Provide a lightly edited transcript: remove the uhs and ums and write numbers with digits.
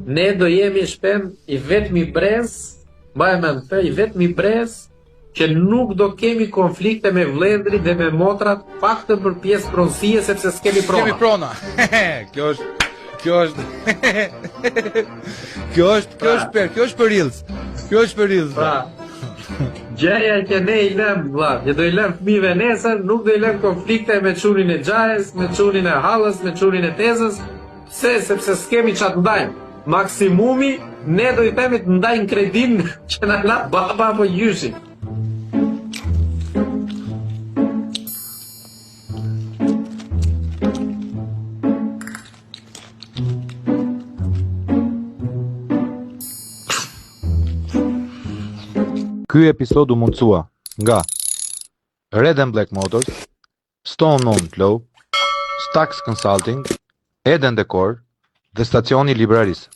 Ne do jemi shpem i vetmi brez, mbaj mend, i vetmi brez që nuk do kemi konflikte me vëllezërit dhe me motrat, paktën për pjesë pronësie sepse s'kemi prona. Kemi prona. Kjo është për reels. Kjo është për reels. Pra, gjëja që ne i lëm, vëlla, që do i lëm fëmijëve nesër, nuk do i lëm konflikte me çunin e xhajes, me çunin e hallës, me çunin e tezës, sepse s'kemi çat ndajmë. Maksimumi ne do i themi të ndajnë kredin që na la baba apo gjyshi. Ky episod u mundësua nga Red and Black Motors, Stone On Flow, Stax Consulting, Eden Decor dhe Stacioni Libraris.